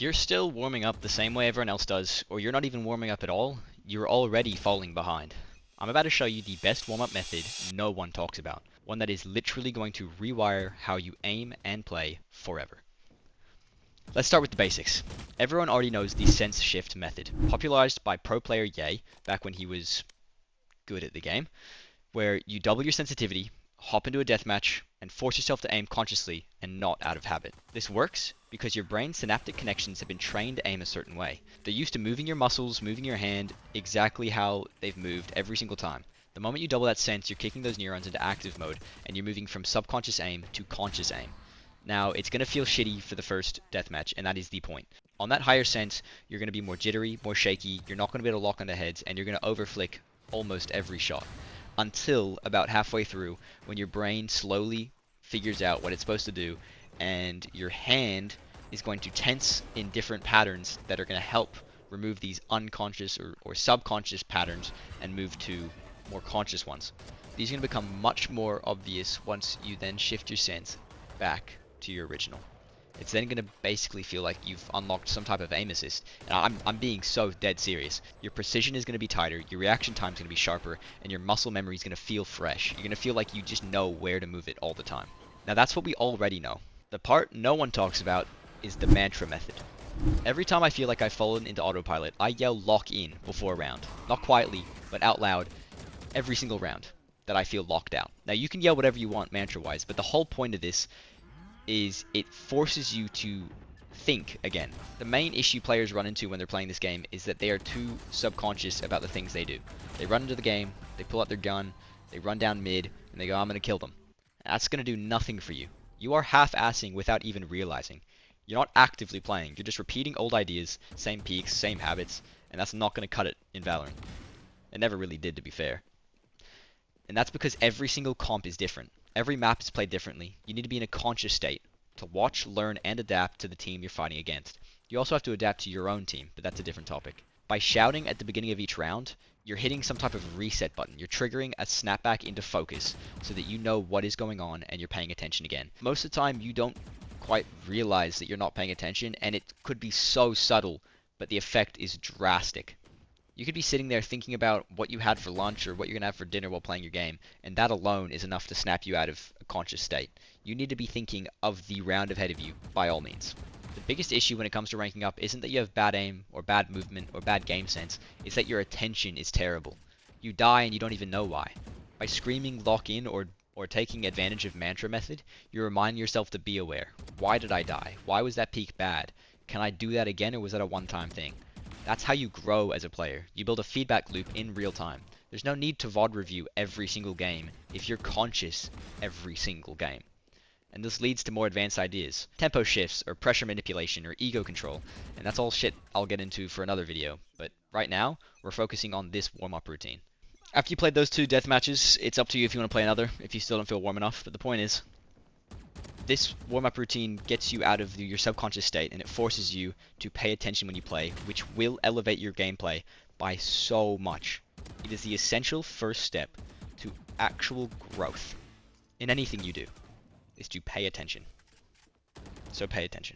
you're still warming up the same way everyone else does, or you're not even warming up at all, you're already falling behind. I'm about to show you the best warm-up method no one talks about. One that is literally going to rewire how you aim and play forever. Let's start with the basics. Everyone already knows the sense shift method, popularized by pro player Ye back when he was good at the game, where you double your sensitivity, hop into a deathmatch, and force yourself to aim consciously and not out of habit. This works because your brain's synaptic connections have been trained to aim a certain way. They're used to moving your muscles, moving your hand exactly how they've moved every single time. The moment you double that sense, you're kicking those neurons into active mode, and you're moving from subconscious aim to conscious aim. Now, it's going to feel shitty for the first deathmatch, and that is the point. On that higher sense, you're going to be more jittery, more shaky, you're not going to be able to lock onto heads, and you're going to overflick almost every shot. Until about halfway through, when your brain slowly figures out what it's supposed to do, and your hand is going to tense in different patterns that are going to help remove these unconscious or subconscious patterns and move to more conscious ones. These are going to become much more obvious once you then shift your sense back to your original. It's then going to basically feel like you've unlocked some type of aim assist. And I'm being so dead serious. Your precision is going to be tighter, your reaction time is going to be sharper, and your muscle memory is going to feel fresh. You're going to feel like you just know where to move it all the time. Now that's what we already know. The part no one talks about is the mantra method. Every time I feel like I've fallen into autopilot, I yell lock in before a round. Not quietly, but out loud every single round that I feel locked out. Now you can yell whatever you want mantra-wise, but the whole point of this is it forces you to think again. The main issue players run into when they're playing this game is that they are too subconscious about the things they do. They run into the game, they pull out their gun, they run down mid, and they go, I'm going to kill them. That's going to do nothing for you. You are half-assing without even realizing. You're not actively playing, you're just repeating old ideas, same peaks, same habits, and that's not going to cut it in Valorant. It never really did, to be fair. And that's because every single comp is different. Every map is played differently. You need to be in a conscious state to watch, learn, and adapt to the team you're fighting against. You also have to adapt to your own team, but that's a different topic. By shouting at the beginning of each round, you're hitting some type of reset button. You're triggering a snapback into focus so that you know what is going on and you're paying attention again. Most of the time, you don't quite realize that you're not paying attention, and it could be so subtle, but the effect is drastic. You could be sitting there thinking about what you had for lunch or what you're going to have for dinner while playing your game, and that alone is enough to snap you out of a conscious state. You need to be thinking of the round ahead of you, by all means. The biggest issue when it comes to ranking up isn't that you have bad aim, or bad movement, or bad game sense, it's that your attention is terrible. You die and you don't even know why. By screaming lock in or taking advantage of mantra method, you remind yourself to be aware. Why did I die? Why was that peak bad? Can I do that again, or was that a one-time thing? That's how you grow as a player. You build a feedback loop in real time. There's no need to VOD review every single game if you're conscious every single game. And this leads to more advanced ideas. Tempo shifts, or pressure manipulation, or ego control. And that's all shit I'll get into for another video. But right now, we're focusing on this warm-up routine. After you played those 2 death matches, it's up to you if you want to play another, if you still don't feel warm enough. But the point is, this warm-up routine gets you out of your subconscious state, and it forces you to pay attention when you play, which will elevate your gameplay by so much. It is the essential first step to actual growth in anything you do, is to pay attention. So pay attention.